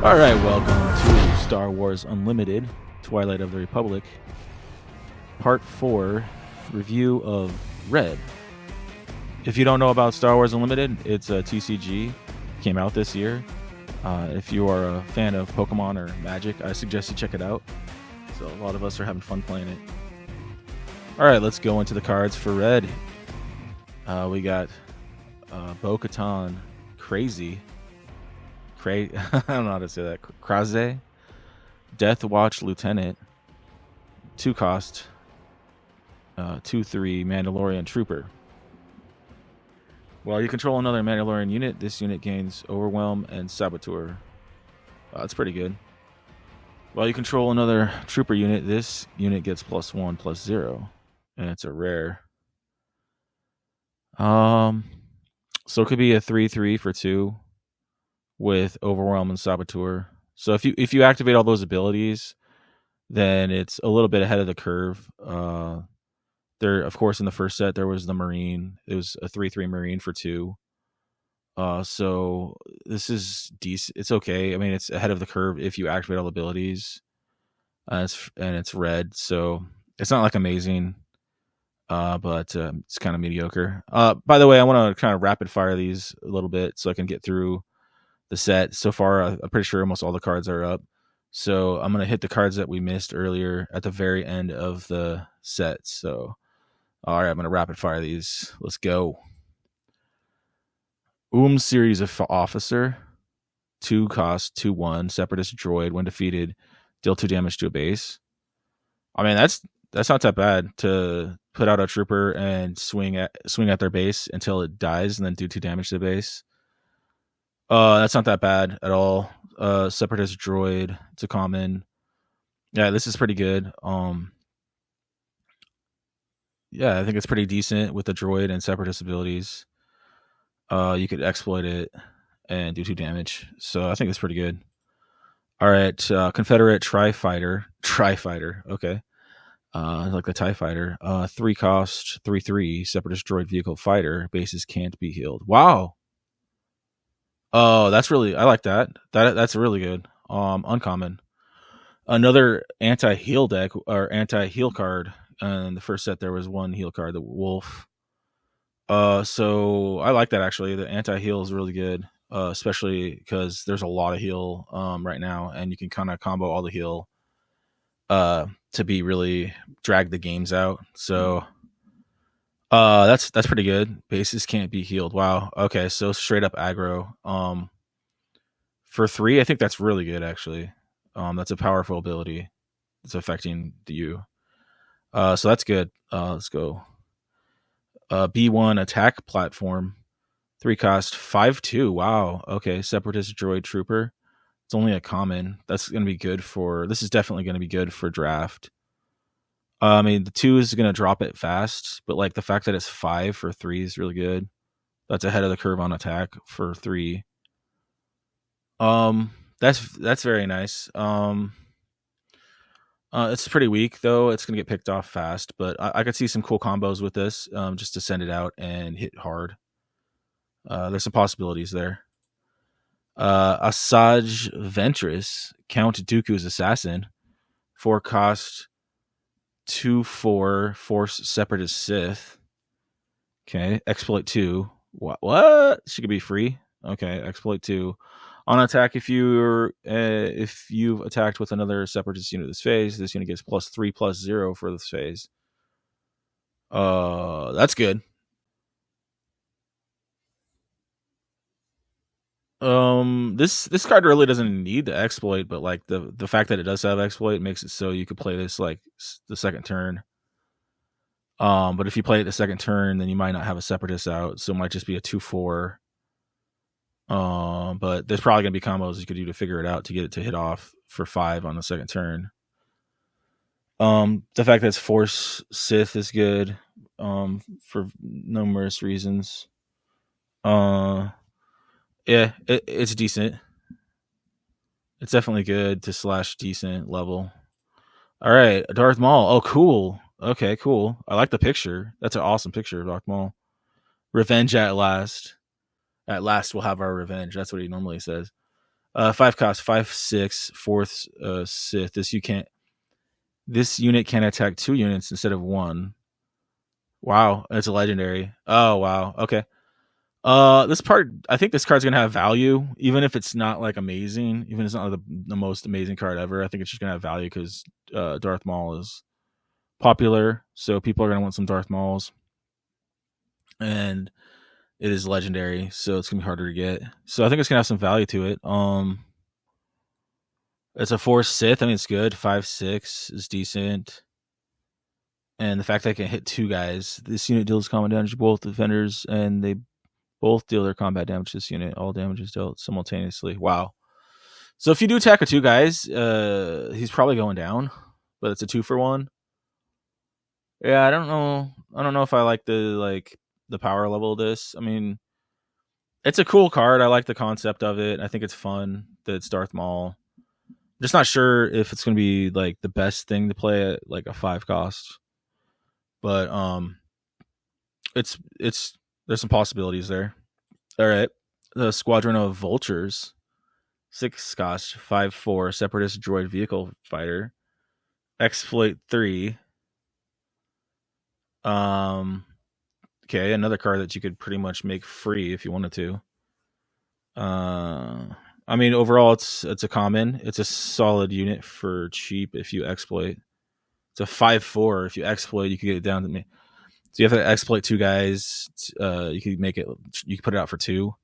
All right, welcome to Star Wars Unlimited, Twilight of the Republic, Part 4, review of Red. If you don't know about Star Wars Unlimited, it's a TCG, came out this year. If you are a fan of Pokemon or Magic, I suggest you check it out. So a lot of us are having fun playing it. All right, let's go into the cards for Red. We got Bo-Katan, Crazy. I don't know how to say that. Kraze, Death Watch Lieutenant, 2 cost, 2/3 Mandalorian Trooper. While you control another Mandalorian unit, this unit gains Overwhelm and Saboteur. That's pretty good. While you control another Trooper unit, this unit gets +1/+0, and it's a rare. So it could be a 3/3 for 2 with Overwhelm and Saboteur. So if you activate all those abilities, then it's a little bit ahead of the curve. There, of course, in the first set there was the Marine. It was a 3/3 Marine for 2. So this is decent. It's okay. I mean, it's ahead of the curve if you activate all the abilities. And it's red, so it's not like amazing, but it's kind of mediocre. By the way, I want to kind of rapid fire these a little bit so I can get through the set. So far, I'm pretty sure almost all the cards are up. So I'm going to hit the cards that we missed earlier at the very end of the set. So, all right, I'm going to rapid fire these. Let's go. Series of Officer, 2 cost, 2/1, Separatist Droid. When defeated, deal 2 damage to a base. I mean, that's not that bad to put out a trooper and swing at their base until it dies and then do 2 damage to the base. That's not that bad at all. Separatist Droid, it's a common. Yeah, this is pretty good. Yeah, I think it's pretty decent with the droid and Separatist abilities. You could exploit it and do 2 damage. So I think it's pretty good. All right, Confederate Tri-Fighter. Okay. Like the TIE Fighter. 3 cost, 3/3, Separatist Droid Vehicle Fighter. Bases can't be healed. Wow. Oh, I like that. That's really good. Uncommon. Another anti-heal deck or anti-heal card. In the first set there was one heal card, the Wolf. So I like that actually. The anti-heal is really good. Especially because there's a lot of heal right now, and you can kind of combo all the heal to be really drag the games out. So that's pretty good. Bases can't be healed. Wow. Okay, so straight up aggro. For 3, I think that's really good actually. That's a powerful ability. It's affecting you. So that's good. Let's go. B1 attack platform. 3 cost, 5/2. Wow. Okay, Separatist Droid Trooper. It's only a common. That's going to be good for. This is definitely going to be good for draft. I mean, the 2 is going to drop it fast, but like the fact that it's 5 for 3 is really good. That's ahead of the curve on attack for 3. That's very nice. It's pretty weak though. It's gonna get picked off fast, but I could see some cool combos with this. Just to send it out and hit hard. There's some possibilities there. Asajj Ventress, Count Dooku's assassin, 4 cost, 2/4, Force Separatist Sith. Okay, exploit 2. What? She could be free. Okay, exploit 2. On attack, if you've attacked with another Separatist unit this phase, this unit gets +3/+0 for this phase. That's good. This card really doesn't need the exploit, but like the fact that it does have exploit makes it so you could play this like the second turn. But if you play it the second turn, then you might not have a Separatist out, so it might just be a 2/4. But there's probably gonna be combos you could do to figure it out to get it to hit off for 5 on the second turn. The fact that it's Force Sith is good, for numerous reasons. Yeah, it's decent. It's definitely good to / decent level. All right, Darth Maul. Oh, cool. Okay, cool. I like the picture. That's an awesome picture of Darth Maul. Revenge at last. At last we'll have our revenge. That's what he normally says. 5 cost, 5/6, fourth Sith. This unit can attack 2 units instead of 1. Wow, it's a legendary. Oh wow, okay. This part, I think this card's gonna have value, even if it's not like amazing, even if it's not the most amazing card ever. I think it's just gonna have value because Darth Maul is popular, so people are gonna want some Darth Mauls, and it is legendary, so it's gonna be harder to get. So I think it's gonna have some value to it. It's a 4 Sith. I mean, it's good. 5/6 is decent, and the fact that I can hit 2 guys. This unit deals combat damage to both defenders, and they both deal their combat damage to this unit. All damage is dealt simultaneously. Wow. So if you do attack with 2 guys, he's probably going down, but it's a 2-for-1. Yeah, I don't know. I don't know if I like the power level of this. I mean, it's a cool card. I like the concept of it. I think it's fun that it's Darth Maul. I'm just not sure if it's going to be like the best thing to play at like a 5 cost, but it's there's some possibilities there. All right, the Squadron of Vultures, 6 cost, 5/4 Separatist droid vehicle fighter, exploit 3. Okay, another card that you could pretty much make free if you wanted to. I mean, overall, it's a common. It's a solid unit for cheap if you exploit. It's a 5/4. If you exploit, you can get it down to me. So you have to exploit 2 guys. You can make it. You can put it out for 2.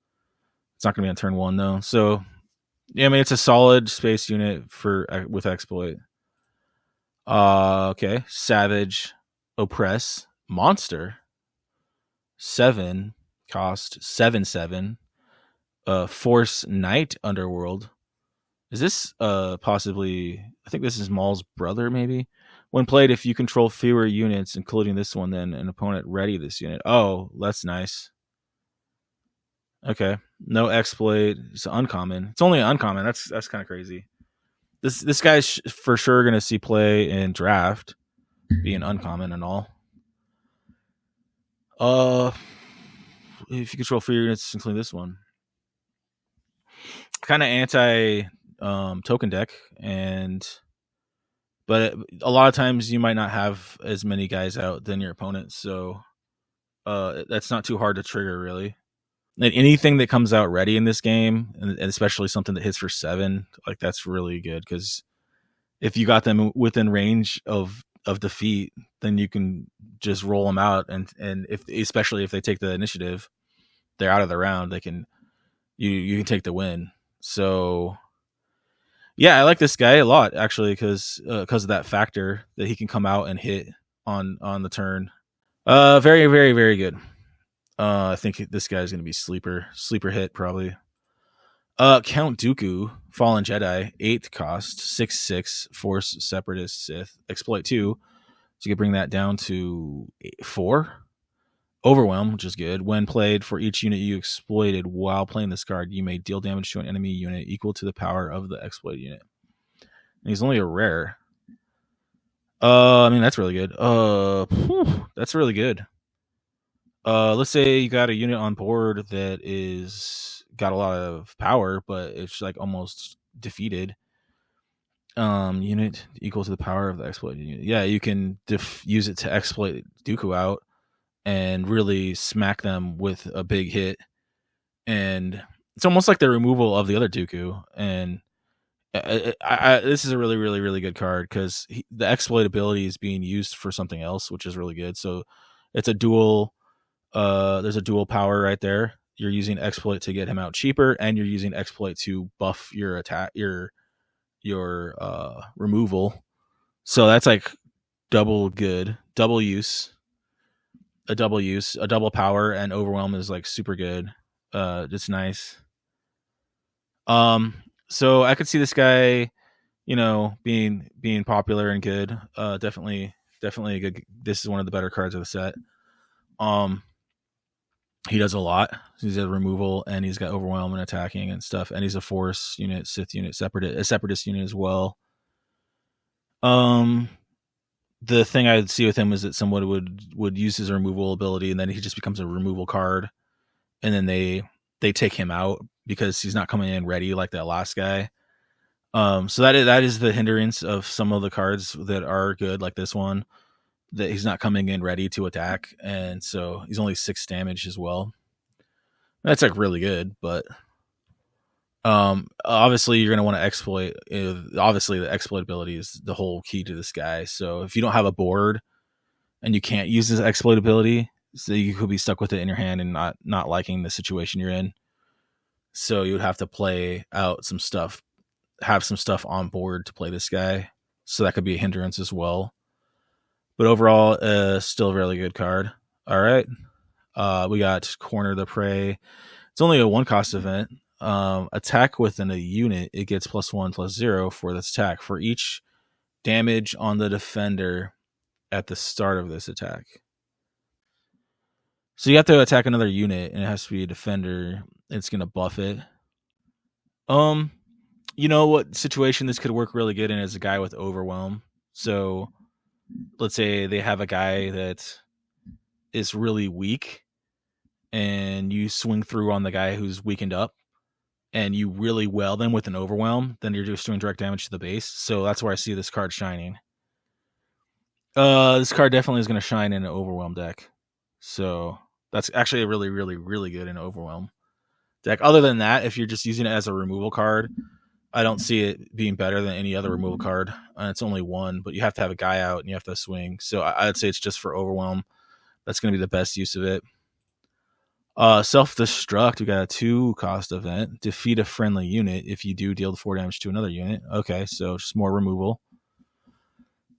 It's not going to be on turn 1 though. So yeah, I mean, it's a solid space unit with exploit. Okay, Savage, Oppress, Monster, 7 cost, 7/7. Force Knight Underworld. Is this possibly? I think this is Maul's brother, maybe. When played, if you control fewer units, including this one, then an opponent ready this unit. Oh, that's nice. Okay, no exploit. It's uncommon. It's only uncommon. That's kind of crazy. This guy's for sure gonna see play in draft, being uncommon and all. If you control fewer units, including this one, kind of anti token deck, but a lot of times you might not have as many guys out than your opponent, so that's not too hard to trigger, really. And anything that comes out ready in this game, and especially something that hits for 7, like that's really good because if you got them within range of defeat, then you can just roll them out, and especially if they take the initiative, they're out of the round. They can you can take the win. So yeah, I like this guy a lot actually because of that factor that he can come out and hit on the turn. Very very very good. I think this guy's gonna be sleeper hit probably. Count Dooku, Fallen Jedi, 8 cost, 6/6 Force Separatist Sith, exploit 2, so you can bring that down to 4. Overwhelm, which is good. When played, for each unit you exploited while playing this card, you may deal damage to an enemy unit equal to the power of the exploit unit. And he's only a rare. I mean, that's really good. That's really good. Let's say you got a unit on board that is got a lot of power, but it's like almost defeated. Unit equal to the power of the exploit unit. Yeah, you can use it to exploit Dooku out and really smack them with a big hit. And it's almost like the removal of the other Dooku. And this is a really, really, really good card because the exploit ability is being used for something else, which is really good. So it's a dual. There's a dual power right there. You're using exploit to get him out cheaper, and you're using exploit to buff your attack, your removal. So that's like double good, double use, a double power, and overwhelm is like super good. It's nice. So I could see this guy, being popular and good. Definitely a good. This is one of the better cards of the set. He does a lot. He's a removal, and he's got overwhelm and attacking and stuff, and he's a force unit, Sith unit, a separatist unit as well. The thing I'd see with him is that someone would use his removal ability, and then he just becomes a removal card, and then they take him out because he's not coming in ready like that last guy. So that is the hindrance of some of the cards that are good, like this one, that he's not coming in ready to attack, and so he's only 6 damage as well. That's like really good, but obviously you're going to want to exploit. Obviously, the exploit ability is the whole key to this guy. So if you don't have a board and you can't use this exploit ability, so you could be stuck with it in your hand and not liking the situation you're in. So you would have to play out some stuff, have some stuff on board to play this guy. So that could be a hindrance as well. But overall, still a really good card. All right. We got Corner the Prey. It's only a 1-cost event. Attack within a unit, it gets +1/+0 for this attack for each damage on the defender at the start of this attack. So you have to attack another unit, and it has to be a defender. It's going to buff it. You know what situation this could work really good in is a guy with Overwhelm. So let's say they have a guy that is really weak, and you swing through on the guy who's weakened up, and you really well them with an Overwhelm, then you're just doing direct damage to the base. So that's where I see this card shining. This card definitely is going to shine in an Overwhelm deck. So that's actually really, really, really good in an Overwhelm deck. Other than that, if you're just using it as a removal card, I don't see it being better than any other removal card. It's only 1, but you have to have a guy out and you have to swing. So I'd say it's just for Overwhelm. That's going to be the best use of it. Self-destruct, we got a 2-cost event. Defeat a friendly unit if you do deal 4 damage to another unit. Okay, so just more removal.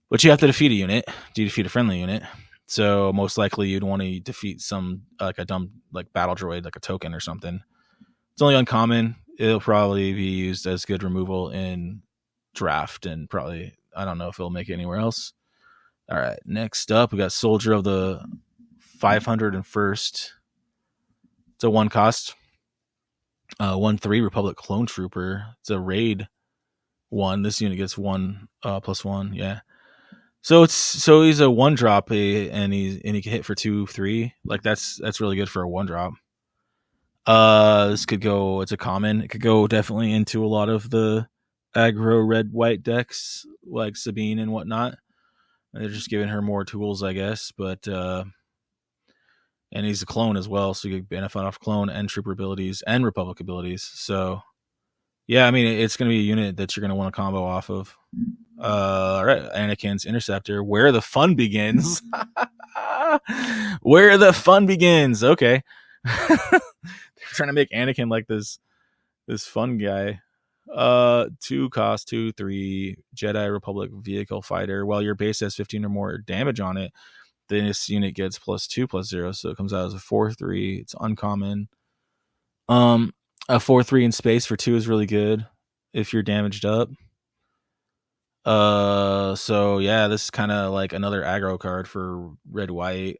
But you have to defeat a unit. Do you defeat a friendly unit? So most likely you'd want to defeat some like a dumb like battle droid, like a token or something. It's only uncommon. It'll probably be used as good removal in draft, and probably I don't know if it'll make it anywhere else. All right, next up we got Soldier of the 501st. It's a 1-cost. 1/3 Republic Clone Trooper. It's a raid 1. This unit gets 1+1. Yeah. So he's a 1-drop, and he can hit for 2/3. Like that's really good for a 1-drop. This could go. It's a common. It could go definitely into a lot of the aggro red-white decks like Sabine and whatnot. They're just giving her more tools, I guess. But and he's a clone as well, so you can benefit off clone and trooper abilities and Republic abilities. So yeah, I mean it's going to be a unit that you're going to want to combo off of. All right, Anakin's Interceptor, where the fun begins. Where the fun begins. Okay. They're trying to make Anakin like this fun guy. 2-cost, 2/3 Jedi Republic vehicle fighter. While your base has 15 or more damage on it, then this unit gets +2/+0, so it comes out as a 4/3. It's uncommon. A 4/3 in space for 2 is really good if you're damaged up. So yeah, this is kind of like another aggro card for red white.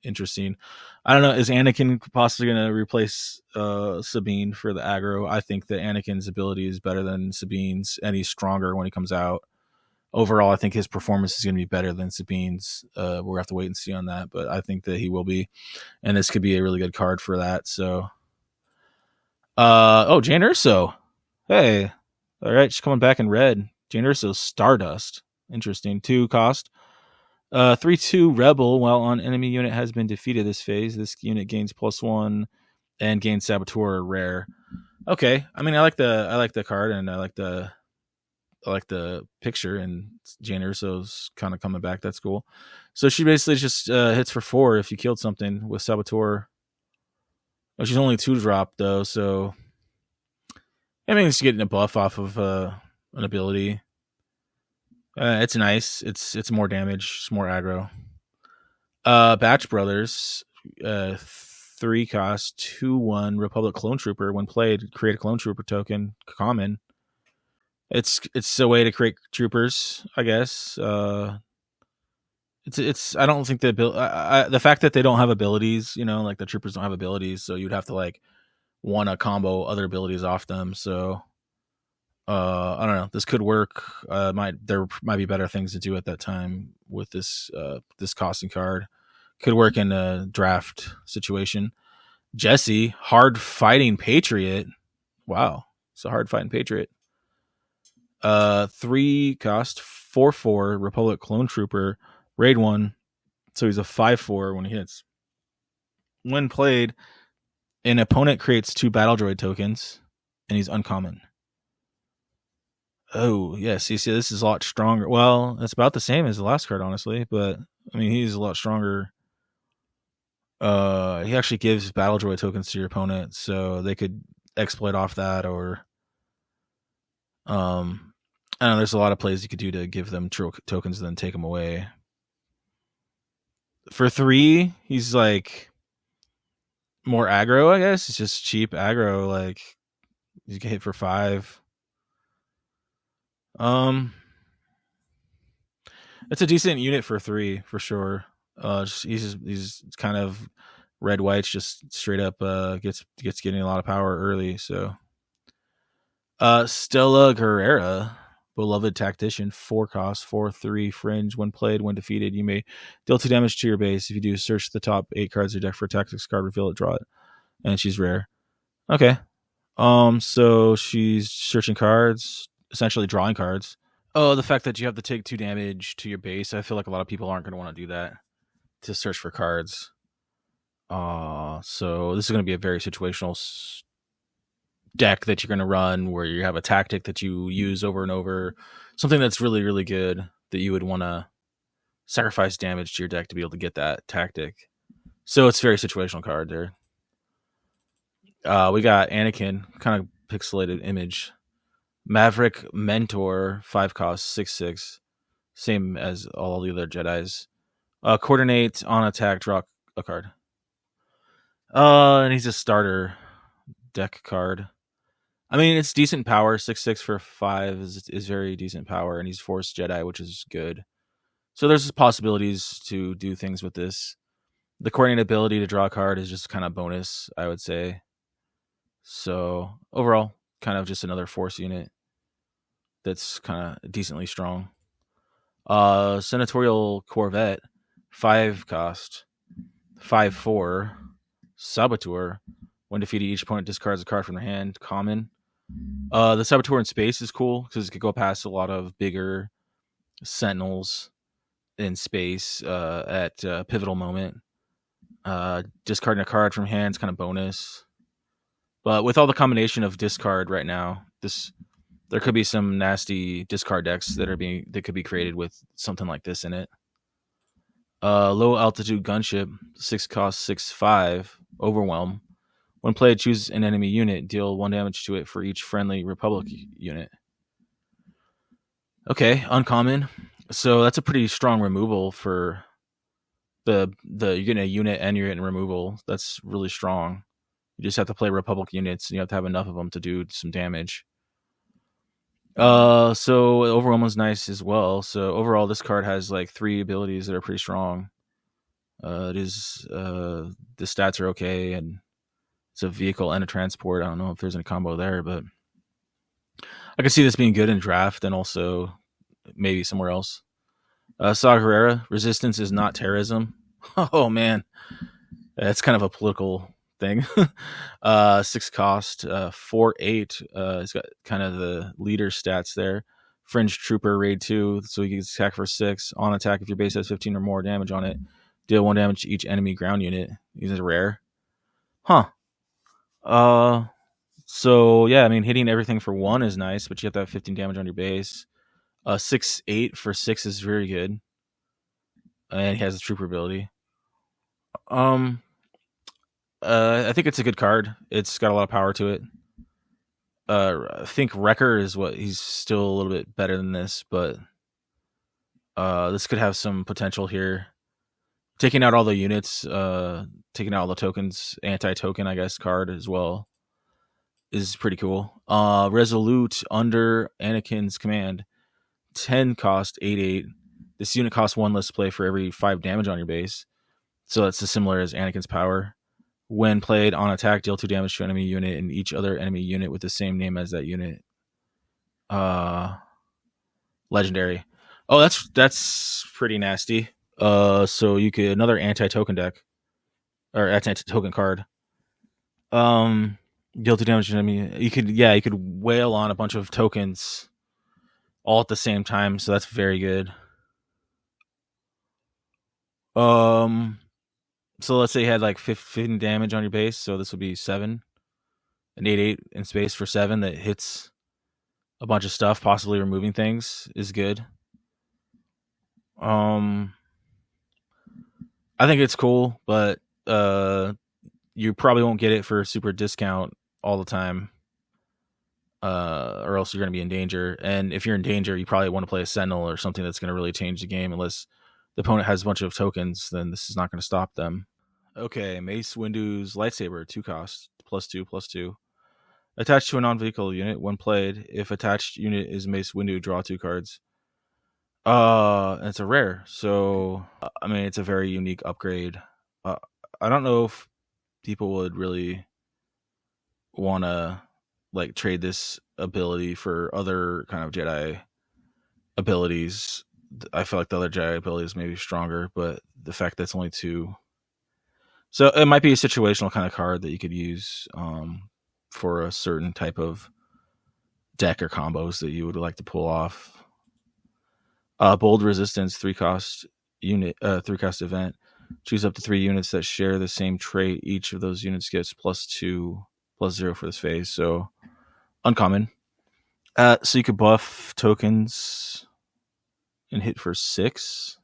Interesting. I don't know, is Anakin possibly going to replace Sabine for the aggro? I think that Anakin's ability is better than Sabine's, and he's stronger when he comes out. Overall, I think his performance is going to be better than Sabine's. We'll have to wait and see on that, but I think that he will be, and this could be a really good card for that. So, Jane Urso. Hey, all right, she's coming back in red. Jane Urso's Stardust. Interesting. 2-cost. 3/2 Rebel. While on enemy unit has been defeated this phase, this unit gains +1 and gains Saboteur rare. Okay, I mean I like the card, and I like the picture, and Jane Urso's kind of coming back. That's cool. So she basically just hits for 4 if you killed something with Saboteur. Oh, she's only 2-drop though, so I mean she's getting a buff off of an ability. It's nice. It's more damage. It's more aggro. Batch Brothers, 3-cost, 2/1 Republic Clone Trooper. When played, create a Clone Trooper token. Common. It's a way to create troopers, I guess. It's. I don't think the fact that they don't have abilities, like the troopers don't have abilities, so you'd have to like want to combo other abilities off them. So. I don't know. This could work. There might be better things to do at that time with this costing card. Could work in a draft situation. Jesse, hard fighting patriot. Wow, it's a hard fighting patriot. 3 cost 4/4 Republic clone trooper, raid 1. So he's a 5/4 when he hits. When played, an opponent creates 2 battle droid tokens, and he's uncommon. Oh, yes. You see, this is a lot stronger. Well, it's about the same as the last card, honestly, but I mean, he's a lot stronger. He actually gives battle droid tokens to your opponent, so they could exploit off that, or I don't know. There's a lot of plays you could do to give them tokens and then take them away. For 3, he's like more aggro, I guess. It's just cheap aggro. Like you can hit for 5. It's a decent unit for 3 for sure. He's kind of red whites, just straight up gets getting a lot of power early. So Stella Guerrera, beloved tactician, 4 cost, 4/3 fringe. When played, when defeated, you may deal 2 damage to your base. If you do, search the top 8 cards of your deck for a tactics card, reveal it, draw it, and she's rare. Okay. So she's searching cards, essentially drawing cards. Oh, the fact that you have to take 2 damage to your base, I feel like a lot of people aren't going to want to do that to search for cards. So this is going to be a very situational deck that you're going to run, where you have a tactic that you use over and over, something that's really, really good that you would want to sacrifice damage to your deck to be able to get that tactic. So it's a very situational card there. We got Anakin, kind of pixelated image. Maverick Mentor, 5 cost, 6/6. Same as all the other Jedis. Coordinate, on attack, draw a card. And he's a starter deck card. I mean, it's decent power. 6/6 for 5 is very decent power, and he's Force Jedi, which is good. So there's possibilities to do things with this. The coordinate ability to draw a card is just kind of bonus, I would say. So overall, kind of just another Force unit that's kind of decently strong. Senatorial Corvette, 5 cost, 5/4 Saboteur. When defeated, each opponent discards a card from their hand. Common. The Saboteur in space is cool because it could go past a lot of bigger Sentinels in space at a pivotal moment. Discarding a card from hand is kind of bonus. But with all the combination of discard right now, there could be some nasty discard decks that could be created with something like this in it. Low altitude gunship, 6 cost, 6/5, overwhelm. When played, choose an enemy unit, deal 1 damage to it for each friendly Republic unit. Okay, uncommon. So that's a pretty strong removal for the you're getting a unit and you're getting removal. That's really strong. You just have to play Republic units, and you have to have enough of them to do some damage. So overwhelm is nice as well. So overall, this card has like 3 abilities that are pretty strong. The stats are okay, and it's a vehicle and a transport. I don't know if there's any combo there, but I can see this being good in draft and also maybe somewhere else. Saw Gerrera, resistance is not terrorism. Oh man, that's kind of a political thing. 6 cost, 4/8. It's got kind of the leader stats there. Fringe Trooper, raid 2, so you can attack for 6. On attack, if your base has 15 or more damage on it, deal 1 damage to each enemy ground unit. These are rare. Huh. So yeah, I mean, hitting everything for 1 is nice, but you have to have 15 damage on your base. 6/8 for 6 is very good, and he has the trooper ability. I think it's a good card. It's got a lot of power to it. I think Wrecker is what he's still a little bit better than this, but this could have some potential here. Taking out all the units, taking out all the tokens, anti-token, I guess, card as well is pretty cool. Resolute under Anakin's command, 10 cost, 8/8. This unit costs 1 less play for every 5 damage on your base. So that's as similar as Anakin's power. When played on attack, deal 2 damage to enemy unit and each other enemy unit with the same name as that unit. Legendary. Oh, that's pretty nasty. So you could another anti-token deck or anti-token card. Deal 2 damage to enemy. You could wail on a bunch of tokens all at the same time, so that's very good. Um, so let's say you had like 15 damage on your base, so this would be 7, an 8/8 in space for 7 that hits a bunch of stuff, possibly removing things is good. Um, I think it's cool, but you probably won't get it for super discount all the time. Or else you're going to be in danger. And if you're in danger, you probably want to play a Sentinel or something that's going to really change the game. Unless the opponent has a bunch of tokens, then this is not going to stop them. Okay, Mace Windu's Lightsaber, 2 cost, +2/+2. Attached to a non-vehicle unit when played. If attached unit is Mace Windu, draw 2 cards. It's a rare, so I mean it's a very unique upgrade. I don't know if people would really want to like trade this ability for other kind of Jedi abilities. I feel like the other Jedi abilities may be stronger, but the fact that it's only 2, so it might be a situational kind of card that you could use for a certain type of deck or combos that you would like to pull off. Bold Resistance, 3 cost unit, 3 cost event. Choose up to 3 units that share the same trait. Each of those units gets +2/+0 for this phase. So uncommon. So you could buff tokens and hit for 6,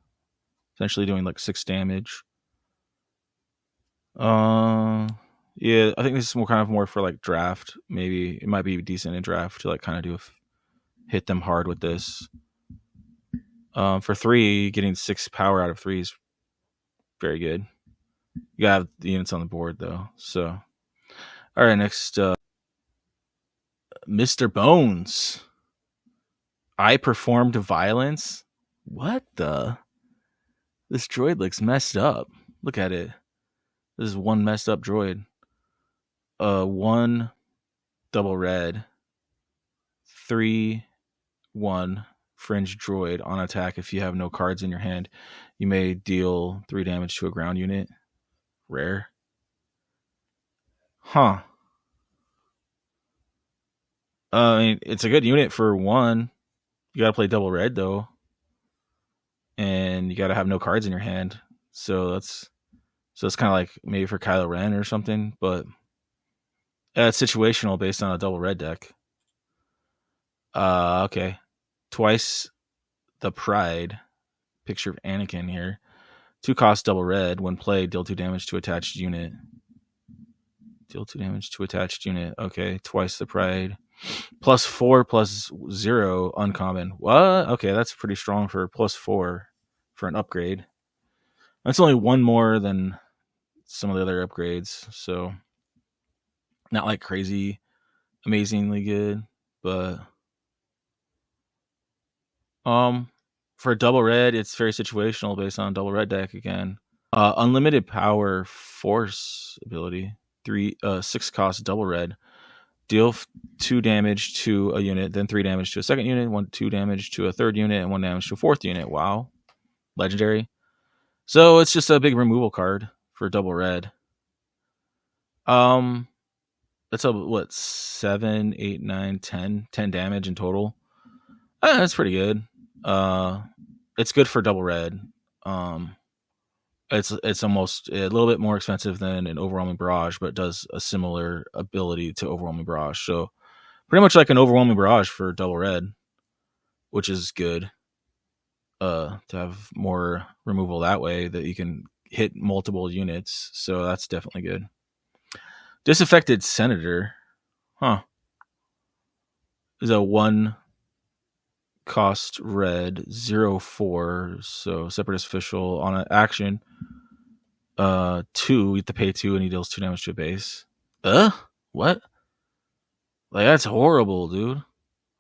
essentially doing like 6 damage. Yeah, I think this is more for like draft. Maybe it might be decent in draft to like kind of hit them hard with this. For 3, getting 6 power out of 3 is very good. You gotta have the units on the board though. So, all right, next, Mr. Bones. I performed violence. What the? This droid looks messed up. Look at it. This is one messed up droid. 1 double red. 3/1 fringe droid on attack. If you have no cards in your hand, you may deal 3 damage to a ground unit. Rare. Huh. I mean, it's a good unit for 1. You gotta play double red though, and you gotta have no cards in your hand. So it's kind of like maybe for Kylo Ren or something, but it's situational based on a double red deck. Okay. Twice the Pride. Picture of Anakin here. 2 cost double red. When played, deal 2 damage to attached unit. Deal 2 damage to attached unit. Okay. Twice the Pride. +4/+0 uncommon. What? Okay, that's pretty strong for +4 for an upgrade. That's only 1 more than some of the other upgrades, so not like crazy amazingly good, but for double red, it's very situational based on double red deck again. Unlimited power force ability, 6 cost double red. Deal 2 damage to a unit, then 3 damage to a second unit, 2 damage to a third unit, and 1 damage to a fourth unit. Wow. Legendary. So it's just a big removal card for double red. That's a what, 7, 8, 9, 10 damage in total. That's pretty good. It's good for double red. It's almost a little bit more expensive than an Overwhelming Barrage, but does a similar ability to Overwhelming Barrage. So pretty much like an Overwhelming Barrage for double red, which is good. To have more removal that way that you can hit multiple units. So that's definitely good. Disaffected Senator. Huh. Is a 1 cost red, 0/4. So Separatist Official on an action. 2, you have to pay 2 and he deals 2 damage to a base. What? Like that's horrible, dude.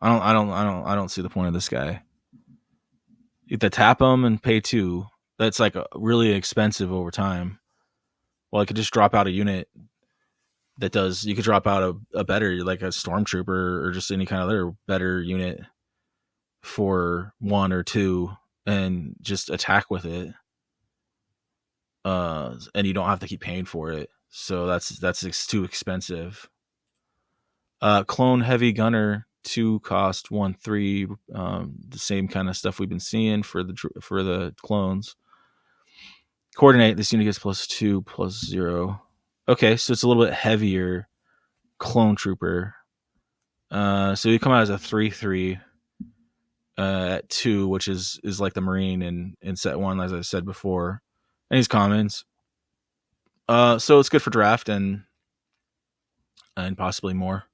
I don't see the point of this guy. You have to tap him and pay 2. That's like really expensive over time. Well, I could just drop out a unit that does. You could drop out a better, like a Stormtrooper or just any kind of other better unit for 1 or 2 and just attack with it. And you don't have to keep paying for it. so that's too expensive. Clone Heavy Gunner 2 cost 1-3. The same kind of stuff we've been seeing for the clones. Coordinate, this unit gets +2/+0. Okay, so it's a little bit heavier clone trooper. So you come out as a 3/3 at 2, which is like the Marine in set 1, as I said before. And he's commons. So it's good for draft and possibly more.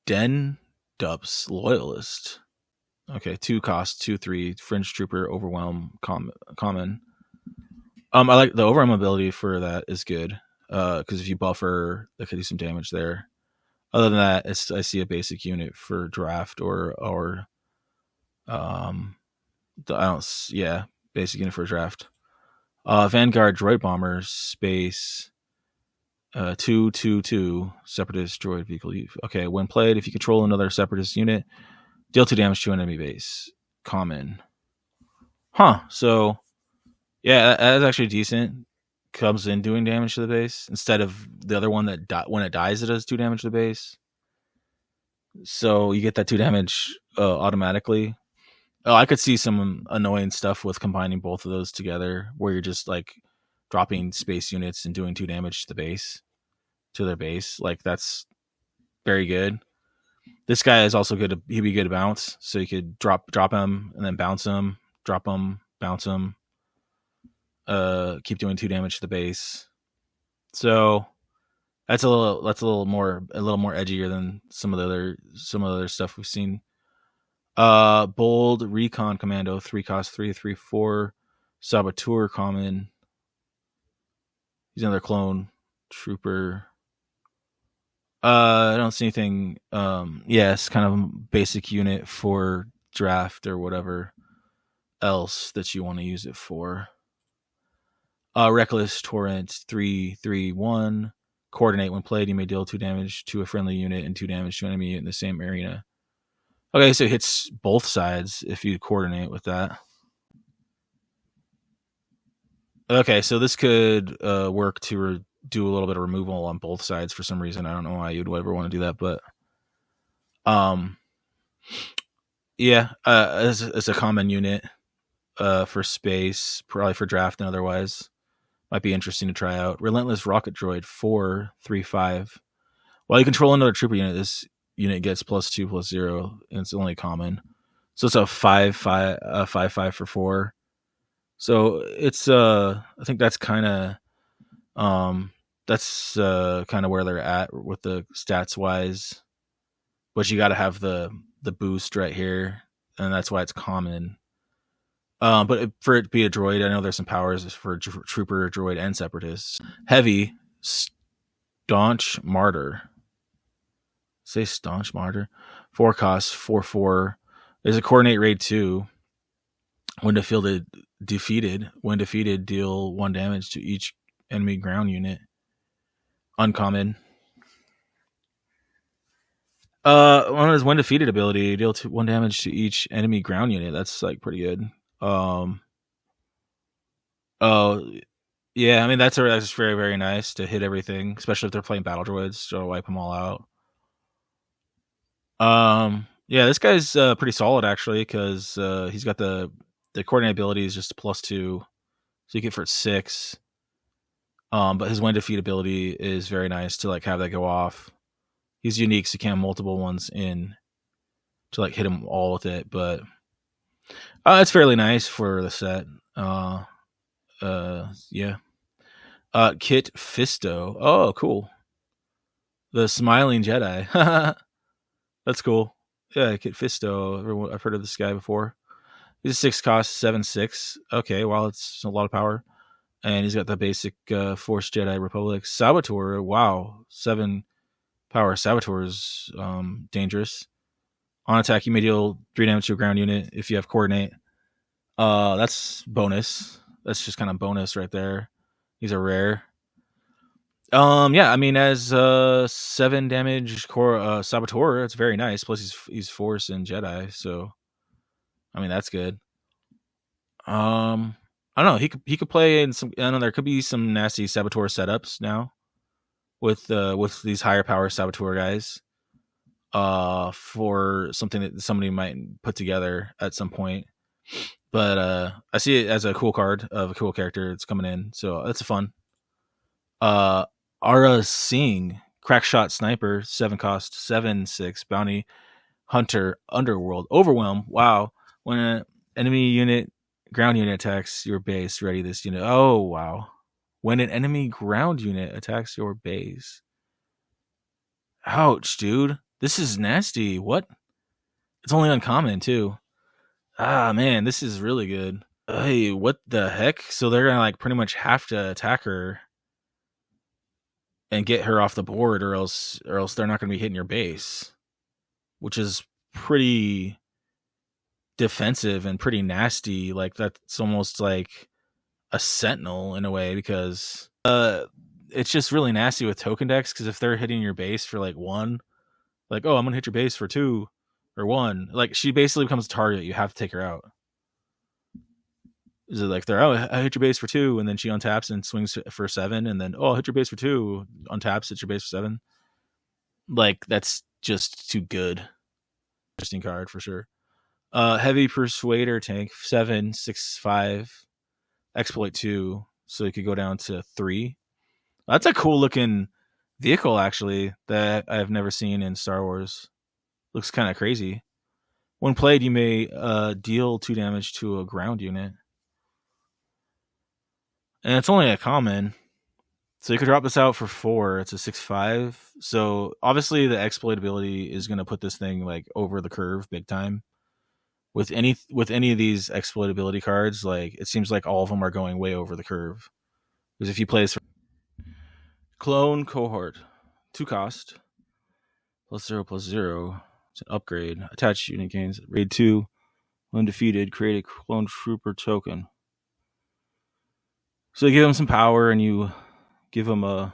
Den Dubs Loyalist. Okay, 2 cost 2/3. Fringe Trooper Overwhelm common. I like the overwhelm ability for that is good. Because if you buffer, that could do some damage there. Other than that, I see a basic unit for draft or basic unit for draft. Vanguard Droid Bomber Space 2/2/2 Separatist Droid Vehicle. Okay, when played, if you control another Separatist unit, deal 2 damage to an enemy base. Common. So yeah, that's actually decent. Comes in doing damage to the base instead of the other one that when it dies, it does 2 damage to the base. So you get that 2 damage automatically. Oh, I could see some annoying stuff with combining both of those together, where you're just like dropping space units and doing 2 damage to their base. Like that's very good. This guy is also good. He'd be good to bounce, so you could drop him and then bounce him, drop him, bounce him. Keep doing 2 damage to the base. So that's a little more edgier than some of the other stuff we've seen. Bold Recon Commando 3 cost 3/3/4. Saboteur common. He's another clone trooper. I don't see anything. It's kind of a basic unit for draft or whatever else that you want to use it for. Reckless Torrent 3/3/1. Coordinate, when played, you may deal 2 damage to a friendly unit and 2 damage to an enemy unit in the same arena. Okay, so it hits both sides if you coordinate with that. Okay, so this could work to do a little bit of removal on both sides for some reason. I don't know why you'd ever want to do that, but it's a common unit for space, probably for draft and otherwise. Might be interesting to try out. Relentless Rocket Droid 4/3/5. While you control another trooper unit, this unit gets +2/+0, and it's only common. So it's a 5/5 for 4. So it's I think that's kind of where they're at with the stats wise. But you got to have the boost right here, and that's why it's common. But for it to be a droid, I know there's some powers for trooper, droid, and separatists. Heavy, staunch martyr. Say staunch martyr. 4 costs 4/4. There's a coordinate raid 2. When defeated, deal 1 damage to each enemy ground unit. Uncommon. One of his when defeated ability, deal 1 damage to each enemy ground unit. That's like pretty good. Oh yeah, I mean that's very, very nice to hit everything, especially if they're playing battle droids to wipe them all out. Yeah, this guy's pretty solid actually, because he's got the coordinate ability is just a +2, so you get for 6. But his when defeat ability is very nice to like have that go off. He's unique, so you can have multiple ones in to like hit him all with it, but it's fairly nice for the set. Yeah. Kit Fisto. Oh, cool. The Smiling Jedi. That's cool. Yeah, Kit Fisto. I've heard of this guy before. He's a 6 cost 7/6. Okay, well, it's a lot of power. And he's got the basic Force Jedi Republic. Saboteur. Wow. 7 power. Saboteur is dangerous. On attack, you may deal 3 damage to a ground unit if you have coordinate. That's bonus. That's just kind of bonus right there. These are rare. Yeah, I mean, as 7 damage core Saboteur, it's very nice. Plus, he's Force and Jedi, so I mean that's good. I I don't know. He could play in some. I don't know. There could be some nasty Saboteur setups now with these higher power Saboteur guys. For something that somebody might put together at some point. But I see it as a cool card of a cool character that's coming in, so that's a fun. Ara Singh, Crackshot Sniper, 7 cost, 7/6 bounty hunter, underworld, overwhelm. Wow, when an enemy unit ground unit attacks your base, ready this unit. Oh wow, when an enemy ground unit attacks your base. Ouch, dude, this is nasty. What? It's only uncommon too. Ah man, this is really good. Hey, what the heck? So they're gonna like pretty much have to attack her and get her off the board, or else they're not gonna be hitting your base, which is pretty defensive and pretty nasty. Like that's almost like a sentinel in a way, because it's just really nasty with token decks, because if they're hitting your base for like 1, like, oh, I'm gonna hit your base for 2 or 1, like she basically becomes a target. You have to take her out. Is it like they're, oh, I hit your base for 2, and then she untaps and swings for 7, and then, oh, I'll hit your base for 2, untaps, hit your base for 7. Like that's just too good. Interesting card for sure. Heavy Persuader tank, 7, 6, 5, exploit 2, so you could go down to 3. That's a cool looking vehicle actually that I've never seen in Star Wars. Looks kind of crazy. When played, you may deal 2 damage to a ground unit. And it's only a common. So you could drop this out for 4. It's a 6/5. So obviously the exploit ability is going to put this thing like over the curve big time. With any of these exploit ability cards, like it seems like all of them are going way over the curve. Because if you play this for Clone Cohort, 2 cost, +0/+0. It's an upgrade. Attached unit gains raid 2. When defeated, create a clone trooper token. So you give him some power, and you give him a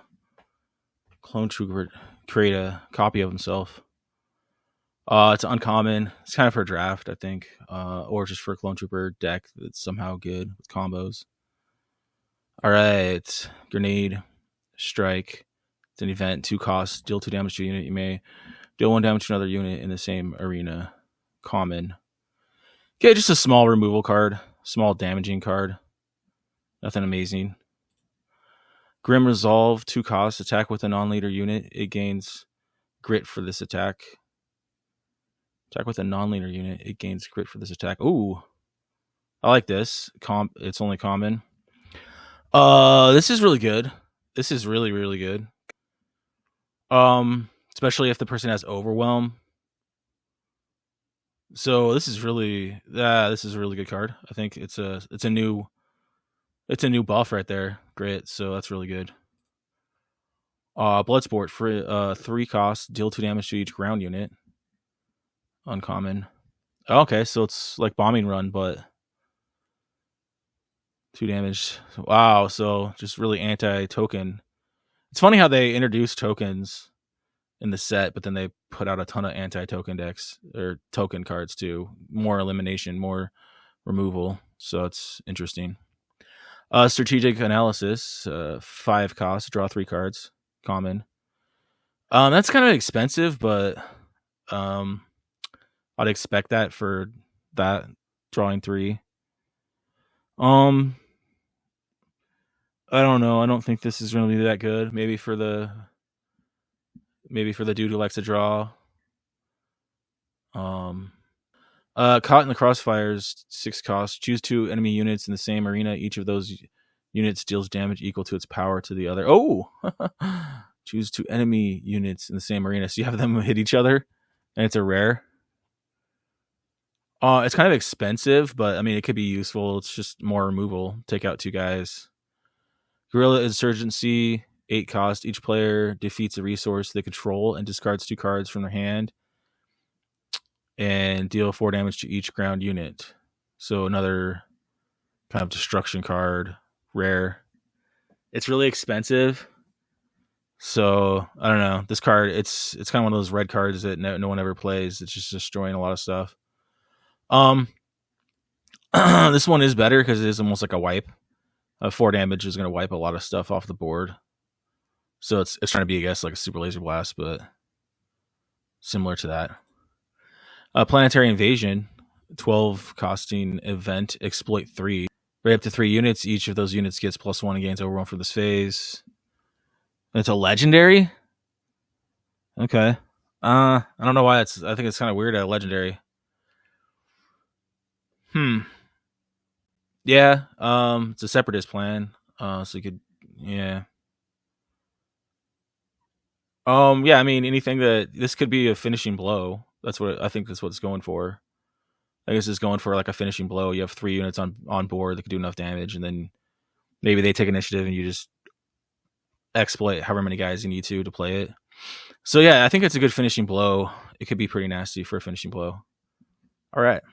clone trooper, create a copy of himself. It's uncommon. It's kind of for a draft, I think, or just for a clone trooper deck that's somehow good with combos. All right, grenade, strike. It's an event, 2 costs, deal 2 damage to a unit. You may deal 1 damage to another unit in the same arena. Common. Okay, just a small removal card, small damaging card. Nothing amazing. Grim Resolve, 2 costs, attack with a non-leader unit. It gains grit for this attack. Attack with a non-leader unit. It gains grit for this attack. Ooh, I like this. It's only common. This is really good. This is really, really good. Especially if the person has overwhelm. So this is really, this is a really good card. I think it's a new buff right there. Grit. So that's really good. Bloodsport for 3 costs, deal 2 damage to each ground unit. Uncommon. Okay, so it's like bombing run, but 2 damage. Wow, so just really anti-token. It's funny how they introduced tokens in the set, but then they put out a ton of anti-token decks, or token cards too. More elimination, more removal. So it's interesting. Strategic Analysis, 5 costs, draw 3 cards. Common. That's kind of expensive, but I'd expect that for that, drawing 3. I don't know. I don't think this is going to be that good. Maybe for the dude who likes to draw. Caught in the Crossfires, 6 costs. Choose 2 enemy units in the same arena. Each of those units deals damage equal to its power to the other. Oh! Choose 2 enemy units in the same arena. So you have them hit each other, and it's a rare. It's kind of expensive, but I mean, it could be useful. It's just more removal. Take out 2 guys. Guerrilla Insurgency, 8 cost. Each player defeats a resource they control and discards 2 cards from their hand and deal 4 damage to each ground unit. So another kind of destruction card, rare. It's really expensive. So I don't know. This card, it's kind of one of those red cards that no one ever plays. It's just destroying a lot of stuff. This one is better because it is almost like a wipe. 4 damage is going to wipe a lot of stuff off the board. So it's trying to be, I guess, like a super laser blast, but similar to that. Planetary Invasion, 12 costing event, exploit 3. Right up to 3 units. Each of those units gets +1 and gains overrun for this phase. It's a legendary? Okay. I don't know why I think it's kind of weird at a legendary. Yeah. It's a separatist plan. So you could, yeah. Yeah, I mean, anything that this could be a finishing blow. That's what I think. That's what it's going for. I guess it's going for like a finishing blow. You have 3 units on board that could do enough damage, and then maybe they take initiative and you just exploit however many guys you need to play it. So yeah, I think it's a good finishing blow. It could be pretty nasty for a finishing blow. All right.